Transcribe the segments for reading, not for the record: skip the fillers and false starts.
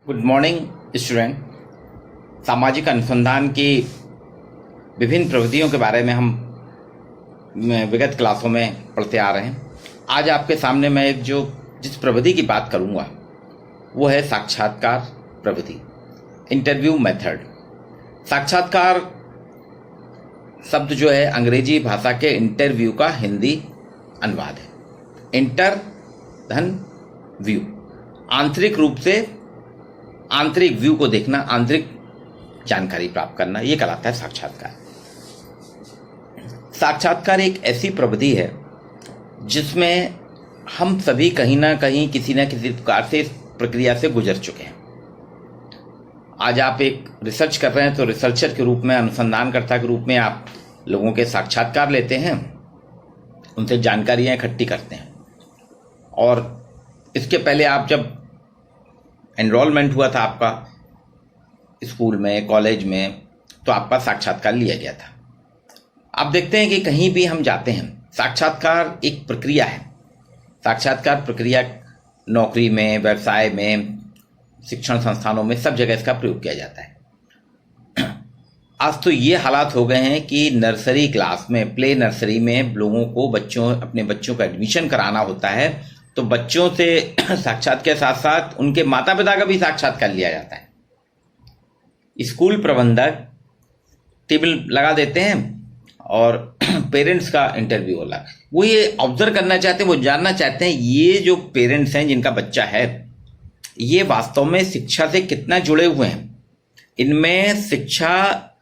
Good morning student. सामाजिक अनुसंधान की विभिन्न प्रविधियों के बारे में हम विगत क्लासों में पढ़ते आ रहे हैं। आज आपके सामने मैं जिस प्रविधि की बात करूंगा वो है साक्षात्कार प्रविधि, इंटरव्यू मेथड। साक्षात्कार शब्द जो है अंग्रेजी भाषा के इंटरव्यू का हिंदी अनुवाद है। इंटर धन व्यू, आंतरिक रूप से आंतरिक व्यू को देखना, आंतरिक जानकारी प्राप्त करना, यह कहलाता है साक्षात्कार। साक्षात्कार एक ऐसी प्रविधि है जिसमें हम सभी कहीं ना कहीं किसी न किसी प्रकार से इस प्रक्रिया से गुजर चुके हैं। आज आप एक रिसर्च कर रहे हैं तो रिसर्चर के रूप में, अनुसंधानकर्ता के रूप में आप लोगों के साक्षात्कार लेते हैं, उनसे जानकारियां इकट्ठी करते हैं। और इसके पहले आप जब एनरोलमेंट हुआ था आपका स्कूल में, कॉलेज में, तो आपका साक्षात्कार लिया गया था। आप देखते हैं कि कहीं भी हम जाते हैं, साक्षात्कार एक प्रक्रिया है। साक्षात्कार प्रक्रिया नौकरी में, व्यवसाय में, शिक्षण संस्थानों में, सब जगह इसका प्रयोग किया जाता है। आज तो ये हालात हो गए हैं कि नर्सरी क्लास में, प्ले नर्सरी में लोगों को अपने बच्चों का एडमिशन कराना होता है, तो बच्चों से साक्षात के साथ साथ उनके माता पिता का भी साक्षात्कार लिया जाता है। स्कूल प्रबंधक टेबल लगा देते हैं और पेरेंट्स का इंटरव्यू होला। वो ये ऑब्जर्व करना चाहते हैं, वो जानना चाहते हैं ये जो पेरेंट्स हैं जिनका बच्चा है, ये वास्तव में शिक्षा से कितना जुड़े हुए हैं, इनमें शिक्षा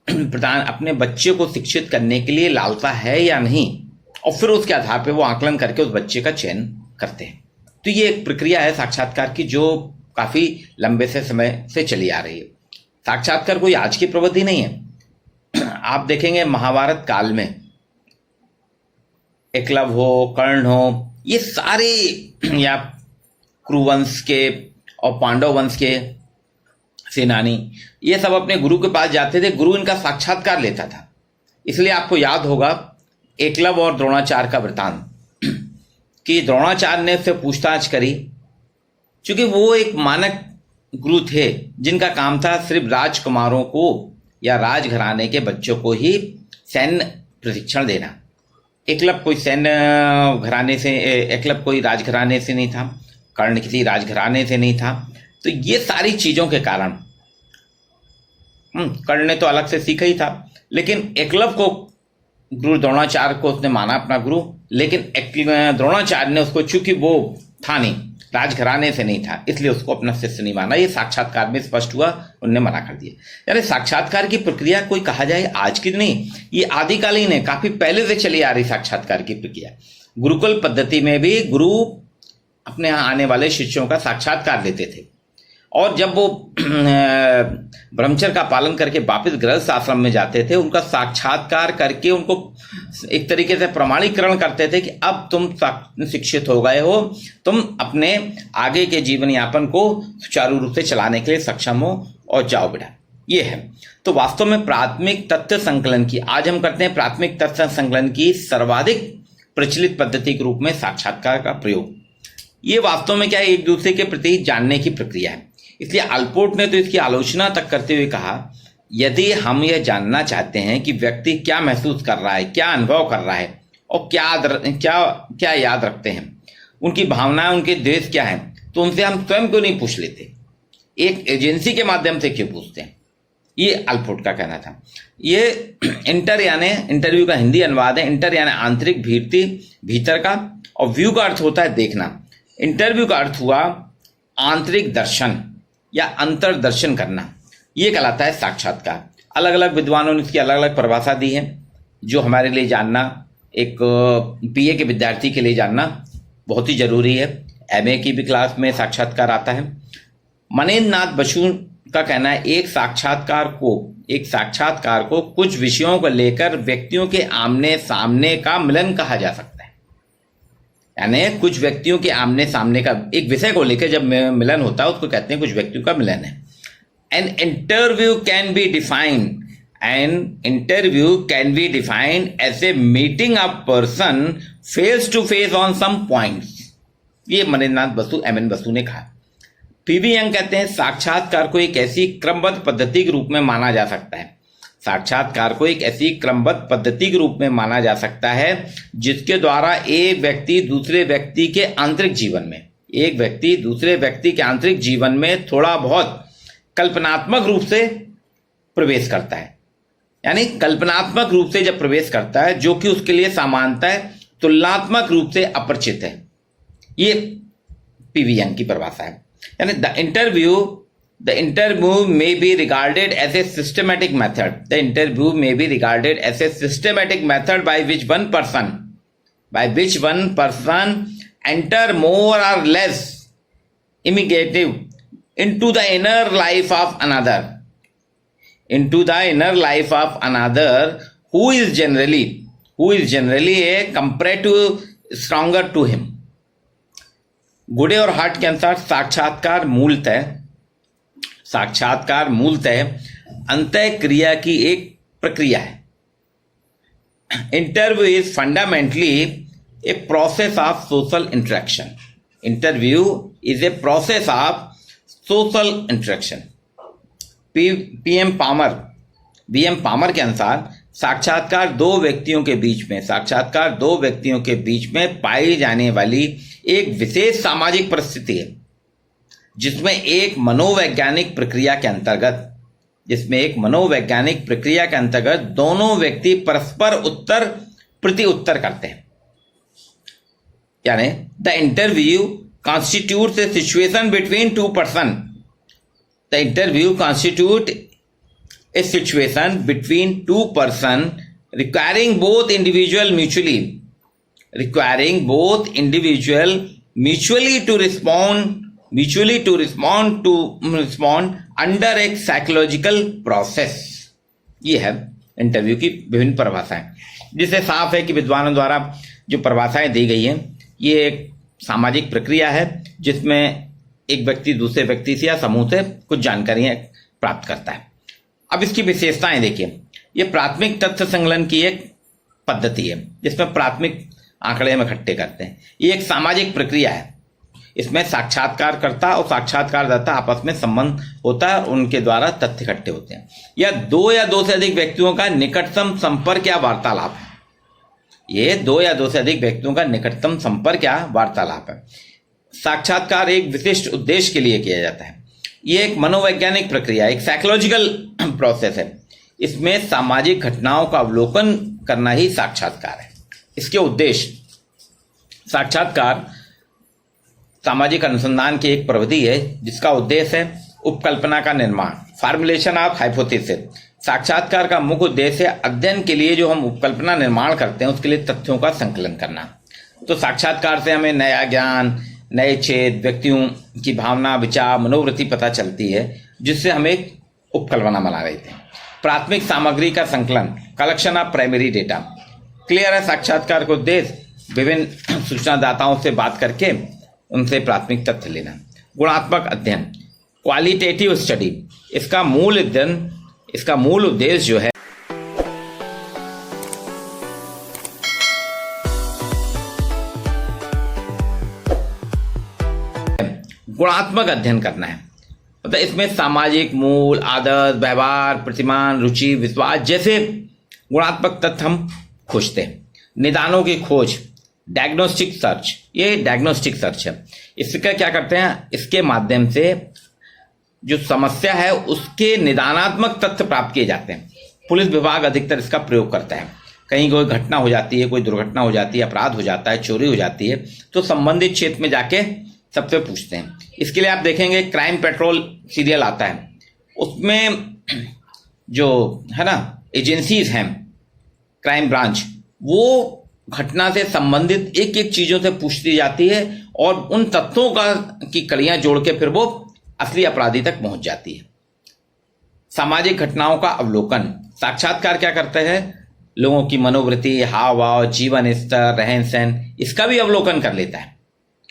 प्रदान, अपने बच्चे को शिक्षित करने के लिए लालसा है या नहीं, और फिर उसके आधार पर वो आकलन करके उस बच्चे का चयन करते हैं। तो ये एक प्रक्रिया है साक्षात्कार की जो काफी लंबे से समय से चली आ रही है। साक्षात्कार कोई आज की प्रवृत्ति नहीं है। आप देखेंगे महाभारत काल में एकलव्य हो, कर्ण हो, ये सारे, या कुरुवंश के और पांडव वंश के सेनानी, ये सब अपने गुरु के पास जाते थे, गुरु इनका साक्षात्कार लेता था। इसलिए आपको याद होगा एकलव्य और द्रोणाचार्य का वृतांत, कि द्रोणाचार्य ने उससे पूछताछ करी, क्योंकि वो एक मानक गुरु थे जिनका काम था सिर्फ राजकुमारों को या राजघराने के बच्चों को ही सैन्य प्रशिक्षण देना। एकलव्य कोई सैन्य घराने से, एकलव्य कोई राजघराने से नहीं था, कर्ण किसी राजघराने से नहीं था। तो ये सारी चीजों के कारण कर्ण ने तो अलग से सीखा ही था, लेकिन एकलव्य को, गुरु द्रोणाचार्य को उसने माना अपना गुरु, लेकिन द्रोणाचार्य ने उसको, चूंकि वो था नहीं, राजघराने से नहीं था, इसलिए उसको अपना शिष्य नहीं माना। ये साक्षात्कार में स्पष्ट हुआ, उन्होंने मना कर दिया। यानी साक्षात्कार की प्रक्रिया कोई कहा जाए आज की नहीं, ये आदिकालीन है, काफी पहले से चली आ रही साक्षात्कार की प्रक्रिया। गुरुकुल पद्धति में भी गुरु अपने यहाँ आने वाले शिष्यों का साक्षात्कार लेते थे, और जब वो ब्रह्मचर्य का पालन करके वापस गृहस्थ आश्रम में जाते थे, उनका साक्षात्कार करके उनको एक तरीके से प्रमाणीकरण करते थे कि अब तुम शिक्षित हो गए हो, तुम अपने आगे के जीवन यापन को सुचारू रूप से चलाने के लिए सक्षम हो, और जाओ बेटा। ये है। तो वास्तव में प्राथमिक तथ्य संकलन की, आज हम करते हैं प्राथमिक तथ्य संकलन की सर्वाधिक प्रचलित पद्धति के रूप में साक्षात्कार का प्रयोग। ये वास्तव में क्या है, एक दूसरे के प्रति जानने की प्रक्रिया है। इसलिए अल्पोर्ट ने तो इसकी आलोचना तक करते हुए कहा, यदि हम यह जानना चाहते हैं कि व्यक्ति क्या महसूस कर रहा है, क्या अनुभव कर रहा है, और क्या याद रखते हैं, उनकी भावनाएं, उनके द्वेष क्या है, तो उनसे हम स्वयं क्यों नहीं पूछ लेते, एक एजेंसी के माध्यम से क्यों पूछते हैं। ये अल्पोर्ट का कहना था। ये इंटर यानी इंटरव्यू का हिंदी अनुवाद है। इंटर यानी आंतरिक, भीतर का, और व्यू का अर्थ होता है देखना। इंटरव्यू का अर्थ हुआ आंतरिक दर्शन या अंतर्दर्शन करना, यह कहलाता है साक्षात्कार। अलग अलग विद्वानों ने इसकी अलग अलग परिभाषा दी है, जो हमारे लिए जानना, एक बीए के विद्यार्थी के लिए जानना बहुत ही जरूरी है। एमए की भी क्लास में साक्षात्कार आता है। मनेंद्र नाथ बसु का कहना है, एक साक्षात्कार को कुछ विषयों को लेकर व्यक्तियों के आमने सामने का मिलन कहा जा सकता है। यानी कुछ व्यक्तियों के आमने सामने का, एक विषय को लेकर जब मिलन होता है, उसको कहते हैं कुछ व्यक्तियों का मिलन है। An interview can be defined as a meeting a person face to face on some points. ये मनेंद्र नाथ बसु, एम एन बसु ने कहा। पीवी यंग कहते हैं साक्षात्कार को एक ऐसी क्रमबद्ध पद्धति के रूप में माना जा सकता है। साक्षात्कार को एक ऐसी क्रमबद्ध पद्धति के रूप में माना जा सकता है जिसके द्वारा एक व्यक्ति दूसरे व्यक्ति के आंतरिक जीवन में थोड़ा बहुत कल्पनात्मक रूप से प्रवेश करता है। यानी कल्पनात्मक रूप से जब प्रवेश करता है जो कि उसके लिए सामान्यतः तुलनात्मक रूप से अपरिचित है। ये पीवी यंग की परिभाषा है। यानी the interview may be regarded as a systematic method. The interview may be regarded as a systematic method by which one person enter more or less immediately into the inner life of another, who is generally a comparative stronger to him. गुडे और heart के अनुसार साक्षात्कार मूलतः अंतः क्रिया की एक प्रक्रिया है। Interview is fundamentally a process of social interaction. Interview is a process of social interaction. BM Palmer के अनुसार साक्षात्कार दो व्यक्तियों के बीच में पाई जाने वाली एक विशेष सामाजिक परिस्थिति है जिसमें एक मनोवैज्ञानिक प्रक्रिया के अंतर्गत दोनों व्यक्ति परस्पर प्रति उत्तर करते हैं। यानी the interview constitutes A situation between two person. The interview constitute A situation between two person requiring both individual mutually to respond under एक साइकोलॉजिकल प्रोसेस। ये है इंटरव्यू की विभिन्न परिभाषाएं, जिससे साफ है कि विद्वानों द्वारा जो परिभाषाएं दी गई हैं ये एक सामाजिक प्रक्रिया है जिसमें एक व्यक्ति दूसरे व्यक्ति से या समूह से कुछ जानकारियां प्राप्त करता है। अब इसकी विशेषताएं देखिए। ये प्राथमिक तथ्य संकलन की एक पद्धति है जिसमें प्राथमिक आंकड़े हम इकट्ठे करते हैं। ये एक सामाजिक प्रक्रिया है। इसमें साक्षात्कारकर्ता और साक्षात्कारदाता आपस में संबंध होता है और उनके द्वारा तथ्य इकट्ठे होते हैं। या दो से अधिक व्यक्तियों का निकटतम संपर्क या वार्तालाप है। ये दो या दो से अधिक व्यक्तियों का निकटतम संपर्क या वार्तालाप है। साक्षात्कार एक विशिष्ट उद्देश्य के लिए किया जाता है। ये एक मनोवैज्ञानिक प्रक्रिया, एक साइकोलॉजिकल प्रोसेस है। इसमें सामाजिक घटनाओं का अवलोकन करना ही साक्षात्कार है। इसके उद्देश्य, साक्षात्कार सामाजिक अनुसंधान की एक प्रविधि है जिसका उद्देश्य है उपकल्पना का निर्माण, फॉर्मुलेशन ऑफ हाइपोथेसिस। साक्षात्कार का मुख्य उद्देश्य है अध्ययन के लिए जो हम उपकल्पना निर्माण करते हैं उसके लिए तथ्यों का संकलन करना। तो साक्षात्कार से हमें नया ज्ञान, नए छेद, व्यक्तियों की भावना, विचार, मनोवृत्ति पता चलती है जिससे हम एक उपकल्पना बना रहे थे। प्राथमिक सामग्री का संकलन, collection of primary data. Clear है, साक्षात्कार को उद्देश्य विभिन्न सूचनादाताओं से बात करके उनसे प्राथमिक तथ्य लेना। गुणात्मक अध्ययन, क्वालिटेटिव स्टडी, इसका मूल उद्देश्य जो है गुणात्मक अध्ययन करना है। मतलब इसमें सामाजिक मूल, आदत, व्यवहार, प्रतिमान, रुचि, विश्वास जैसे गुणात्मक तथ्य हम खोजते हैं। निदानों की खोज, डायग्नोस्टिक सर्च, ये डायग्नोस्टिक सर्च है। इसका क्या करते हैं, इसके माध्यम से जो समस्या है उसके निदानात्मक तथ्य प्राप्त किए जाते हैं। पुलिस विभाग अधिकतर इसका प्रयोग करता है। कहीं कोई घटना हो जाती है, कोई दुर्घटना हो जाती है, अपराध हो जाता है, चोरी हो जाती है, तो संबंधित क्षेत्र में जाके सबसे पूछते हैं। इसके लिए आप देखेंगे क्राइम पेट्रोल सीरियल आता है, उसमें जो है ना एजेंसीज हैं, क्राइम ब्रांच, वो घटना से संबंधित एक एक चीजों से पूछती जाती है और उन तथ्यों की कड़ियां जोड़ के फिर वो असली अपराधी तक पहुंच जाती है। सामाजिक घटनाओं का अवलोकन, साक्षात्कार क्या करते हैं, लोगों की मनोवृत्ति, हाव भाव, जीवन स्तर, रहन सहन, इसका भी अवलोकन कर लेता है।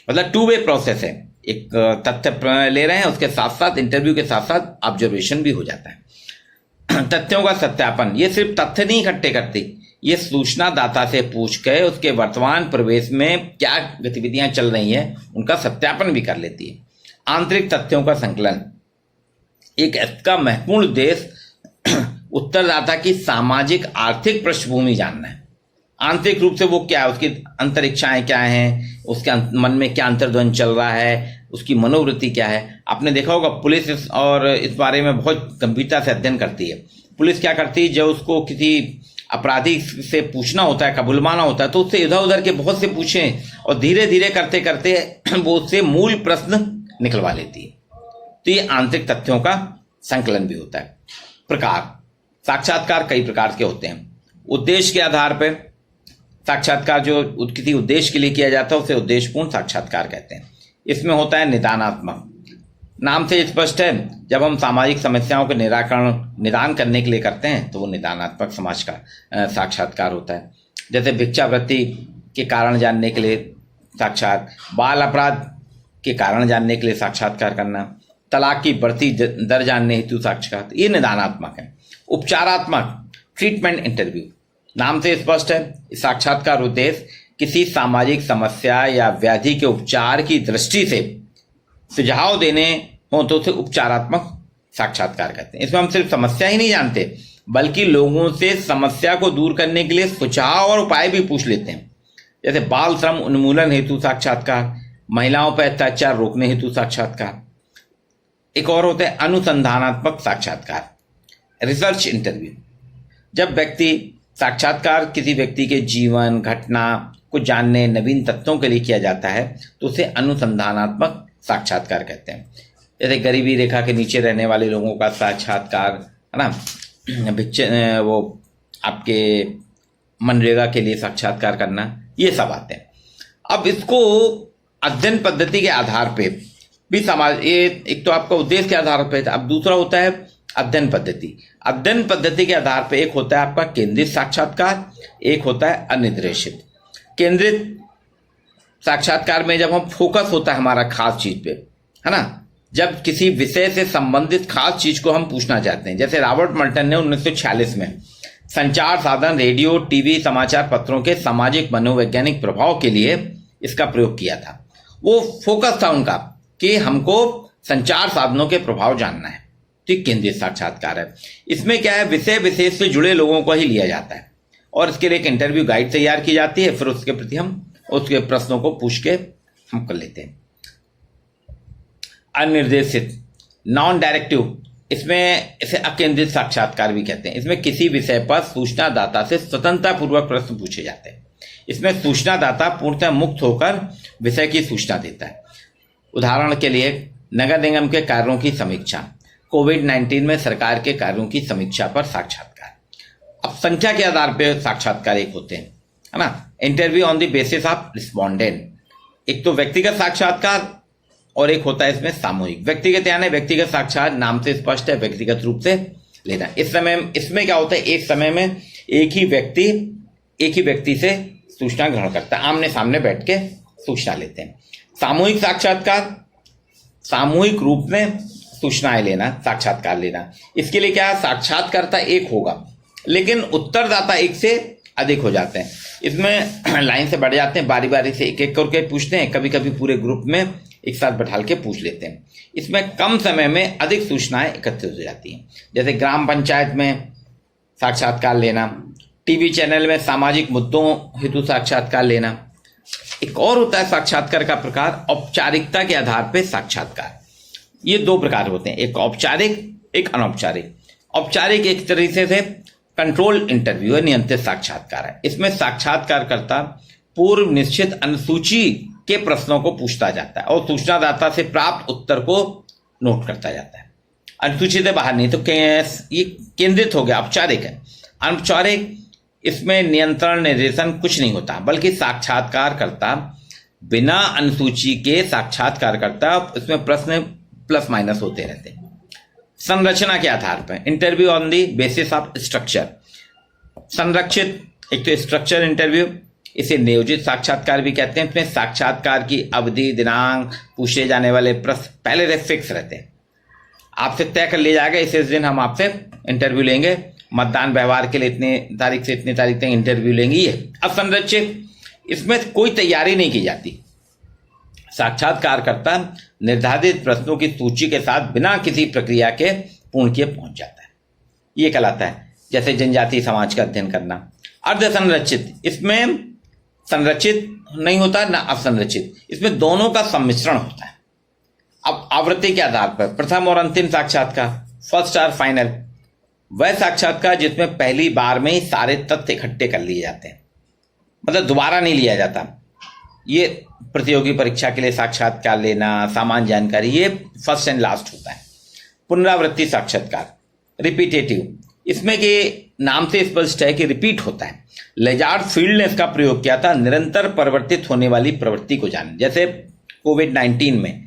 मतलब टू वे प्रोसेस है। एक तथ्य ले रहे हैं, उसके साथ साथ इंटरव्यू के साथ साथ ऑब्जर्वेशन भी हो जाता है। तथ्यों का सत्यापन, ये सिर्फ तथ्य नहीं इकट्ठे करती, ये सूचनादाता से पूछ के उसके वर्तमान परिवेश में क्या गतिविधियां चल रही हैं उनका सत्यापन भी कर लेती है। आंतरिक तथ्यों का संकलन। एक इसका महत्वपूर्ण उद्देश्य उत्तरदाता की सामाजिक आर्थिक पृष्ठभूमि जानना है। आंतरिक रूप से वो क्या है, उसकी अंतरिक्षाएं क्या हैं, उसके मन में क्या अंतर्द्वंद चल रहा है, उसकी मनोवृत्ति क्या है। आपने देखा होगा पुलिस इस बारे में बहुत गंभीरता से अध्ययन करती है। पुलिस क्या करती है, जब उसको किसी अपराधी से पूछना होता है, कबूलवाना होता है, तो उससे इधर उधर के बहुत से पूछें और धीरे धीरे करते करते वो उससे मूल प्रश्न निकलवा लेती है। तो ये आंतरिक तथ्यों का संकलन भी होता है। प्रकार, साक्षात्कार कई प्रकार के होते हैं। उद्देश्य के आधार पर साक्षात्कार जो किसी उद्देश्य के लिए किया जाता है उसे उद्देश्यपूर्ण साक्षात्कार कहते हैं। इसमें होता है निदानात्मक, नाम से स्पष्ट है, जब हम सामाजिक समस्याओं के निदान करने के लिए करते हैं तो वो निदानात्मक समाज का साक्षात्कार होता है। जैसे भिक्षावृत्ति के कारण जानने के लिए साक्षात, बाल अपराध के कारण जानने के लिए साक्षात्कार करना, तलाक की बढ़ती दर जानने हेतु साक्षात्कार, ये निदानात्मक है। उपचारात्मक, ट्रीटमेंट इंटरव्यू, नाम से स्पष्ट है, साक्षात्कार उद्देश्य किसी सामाजिक समस्या या व्याधि के उपचार की दृष्टि से सुझाव देने हो तो उसे उपचारात्मक साक्षात्कार कहते हैं। इसमें हम सिर्फ समस्या ही नहीं जानते बल्कि लोगों से समस्या को दूर करने के लिए सुझाव और उपाय भी पूछ लेते हैं। जैसे बाल श्रम उन्मूलन हेतु साक्षात्कार, महिलाओं पर अत्याचार रोकने हेतु साक्षात्कार। एक और होता है अनुसंधानात्मक साक्षात्कार, रिसर्च इंटरव्यू। जब व्यक्ति साक्षात्कार किसी व्यक्ति के जीवन घटना को जानने, नवीन तथ्यों के लिए किया जाता है तो उसे अनुसंधानात्मक साक्षात्कार कहते हैं। जैसे गरीबी रेखा के नीचे रहने वाले लोगों का साक्षात्कार, है ना, वो आपके मनरेगा के लिए साक्षात्कार करना, ये सब आते हैं। अब इसको अध्ययन पद्धति के आधार पे भी ये एक तो आपका उद्देश्य के आधार पर, अब दूसरा होता है अध्ययन पद्धति। अध्ययन पद्धति के आधार पर एक होता है आपका केंद्रित साक्षात्कार, एक होता है अनिर्देशित। केंद्रित साक्षात्कार में जब हम फोकस होता है हमारा खास चीज पे, है ना, जब किसी विषय से संबंधित खास चीज को हम पूछना चाहते हैं। जैसे रॉबर्ट मल्टन ने 1946 में संचार साधन रेडियो, टीवी, समाचार पत्रों के सामाजिक मनोवैज्ञानिक प्रभाव के लिए इसका प्रयोग किया था। वो फोकस था उनका कि हमको संचार साधनों के प्रभाव जानना है। तो केंद्रीय साक्षात्कार है। इसमें क्या है, विषय विशेष से जुड़े लोगों को ही लिया जाता है और इसके लिए एक इंटरव्यू गाइड तैयार की जाती है, फिर उसके प्रति हम उसके प्रश्नों को पूछ के हम कर लेते हैं। अनिर्देशित, नॉन डायरेक्टिव, इसमें इसे अकेंद्रित साक्षात्कार भी कहते हैं। इसमें किसी विषय पर सूचनादाता से स्वतंत्रतापूर्वक प्रश्न पूछे जाते हैं। इसमें सूचनादाता पूर्णतः मुक्त होकर विषय की सूचना देता है। उदाहरण के लिए नगर निगम के कार्यों की समीक्षा, कोविड-19 में सरकार के कार्यों की समीक्षा पर साक्षात्कार। अब संख्या के आधार पर साक्षात्कार एक होते हैं, है ना, interview on the basis of respondent. एक तो व्यक्तिगत साक्षात्कार और एक होता है इसमें सामूहिक। व्यक्तिगत यानी व्यक्तिगत साक्षात्कार, नाम से स्पष्ट है, व्यक्तिगत रूप से लेना। इस समय इसमें क्या होता है, एक समय में एक ही व्यक्ति से सूचना ग्रहण करता है, आमने सामने बैठ के सूचना लेते हैं। सामूहिक साक्षात्कार, सामूहिक रूप में सूचनाएं लेना, साक्षात्कार लेना। इसके लिए क्या, साक्षात्कारता एक होगा लेकिन उत्तरदाता एक से अधिक हो जाते हैं। इसमें लाइन से बढ़ जाते हैं, बारी बारी से एक एक करके पूछते हैं, कभी कभी पूरे ग्रुप में एक साथ बैठा के पूछ लेते हैं। इसमें कम समय में अधिक सूचनाएं एकत्रित हो जाती हैं। जैसे ग्राम पंचायत में साक्षात्कार लेना, टीवी चैनल में सामाजिक मुद्दों हेतु साक्षात्कार लेना। एक और होता है साक्षात्कार का प्रकार औपचारिकता के आधार पर साक्षात्कार। ये दो प्रकार होते हैं, एक औपचारिक, एक अनौपचारिक। औपचारिक एक तरीके से कंट्रोल इंटरव्यू है, नियंत्रित साक्षात्कार है। इसमें साक्षात्कारकर्ता पूर्व निश्चित अनुसूची के प्रश्नों को पूछता जाता है और सूचनादाता से प्राप्त उत्तर को नोट करता जाता है। अनुसूची से बाहर नहीं, तो ये केंद्रित हो गया, औपचारिक है। अनौपचारिक, इसमें नियंत्रण निर्देशन कुछ नहीं होता बल्कि साक्षात्कारकर्ता बिना अनुसूची के साक्षात्कारकर्ता, इसमें प्रश्न प्लस माइनस होते रहते हैं। संरचना के आधार पर interview on the basis of structure. संरक्षित, एक तो स्ट्रक्चर इंटरव्यू, इसे नियोजित साक्षात्कार भी कहते हैं। इसमें साक्षात्कार की अवधि, दिनांक, पूछे जाने वाले प्रश्न पहले से फिक्स रहते हैं, आपसे तय कर लिया जाएगा इस दिन हम आपसे इंटरव्यू लेंगे, मतदान व्यवहार के लिए इतने तारीख से इतने तारीख तक इंटरव्यू लेंगे। ये असंरचित, इसमें कोई तैयारी नहीं की जाती, साक्षात्कारकर्ता निर्धारित प्रश्नों की सूची के साथ बिना किसी प्रक्रिया के पूर्ण किए पहुंच जाता है। ये कहलाता है। जैसे जनजातीय समाज का अध्ययन करना। अर्ध संरचित, इसमें संरचित नहीं होता ना असंरचित, इसमें दोनों का सम्मिश्रण होता है। अब आवृत्ति के आधार पर प्रथम और अंतिम साक्षात्कार, फर्स्ट और फाइनल, वह साक्षात्कार जिसमें पहली बार में ही सारे तथ्य इकट्ठे कर लिए जाते हैं, मतलब दोबारा नहीं लिया जाता। ये प्रतियोगी परीक्षा के लिए साक्षात्कार लेना, सामान्य जानकारी, ये फर्स्ट एंड लास्ट होता है। पुनरावृत्ति साक्षात्कार, रिपीटेटिव, इसमें के नाम से स्पष्ट है कि रिपीट होता है। लेजार्ड फील्ड ने इसका प्रयोग किया था निरंतर परिवर्तित होने वाली प्रवृत्ति को जानने। जैसे कोविड-19 में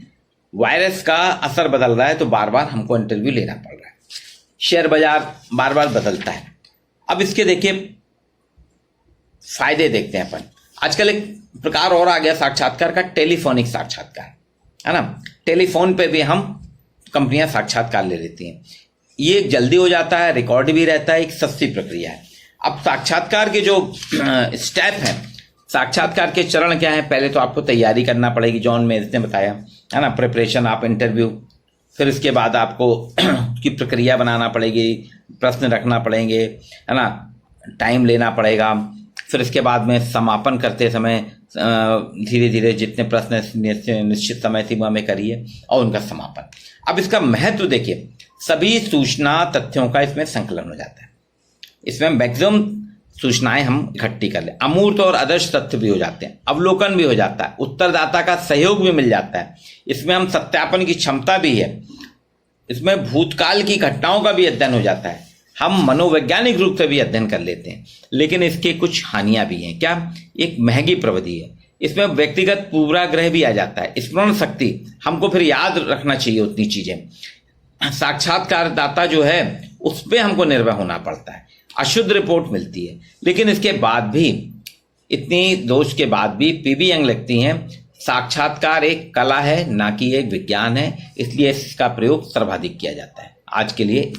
वायरस का असर बदल रहा है तो बार बार हमको इंटरव्यू लेना पड़ रहा है। शेयर बाजार बार बार बदलता है। अब इसके देखिए फायदे देखते हैं अपन। आजकल एक प्रकार और आ गया साक्षात्कार का, टेलीफोनिक साक्षात्कार, है ना। टेलीफोन पे भी हम कंपनियां साक्षात्कार ले लेती हैं। ये जल्दी हो जाता है, रिकॉर्ड भी रहता है, एक सस्ती प्रक्रिया है। अब साक्षात्कार के जो स्टेप हैं, साक्षात्कार के चरण क्या है, पहले तो आपको तैयारी करना पड़ेगी, जॉन मेज ने बताया, है ना, प्रिपरेशन ऑफ इंटरव्यू। फिर इसके बाद आपको की प्रक्रिया बनाना पड़ेगी, प्रश्न रखना पड़ेंगे, है ना, टाइम लेना पड़ेगा। फिर इसके बाद में समापन करते समय धीरे धीरे जितने प्रश्न निश्चित समय सीमा में करिए और उनका समापन। अब इसका महत्व देखिए, सभी सूचना तथ्यों का इसमें संकलन हो जाता है। इसमें मैक्सिमम सूचनाएं हम इकट्ठी कर लें, अमूर्त और आदर्श तथ्य भी हो जाते हैं, अवलोकन भी हो जाता है, उत्तरदाता का सहयोग भी मिल जाता है। इसमें हम सत्यापन की क्षमता भी है, इसमें भूतकाल की घटनाओं का भी अध्ययन हो जाता है, हम मनोवैज्ञानिक रूप से भी अध्ययन कर लेते हैं। लेकिन इसके कुछ हानियां भी हैं। क्या? एक महंगी प्रविधि है, इसमें व्यक्तिगत पूर्वाग्रह भी आ जाता है, स्मरण शक्ति, हमको फिर याद रखना चाहिए उतनी चीजें। साक्षात्कारदाता जो है उस पर हमको निर्भर होना पड़ता है, अशुद्ध रिपोर्ट मिलती है। लेकिन इसके बाद भी, इतनी दोष के बाद भी पीबी यंग लिखती हैं, साक्षात्कार एक कला है ना कि एक विज्ञान है, इसलिए इसका प्रयोग सर्वाधिक किया जाता है। आज के लिए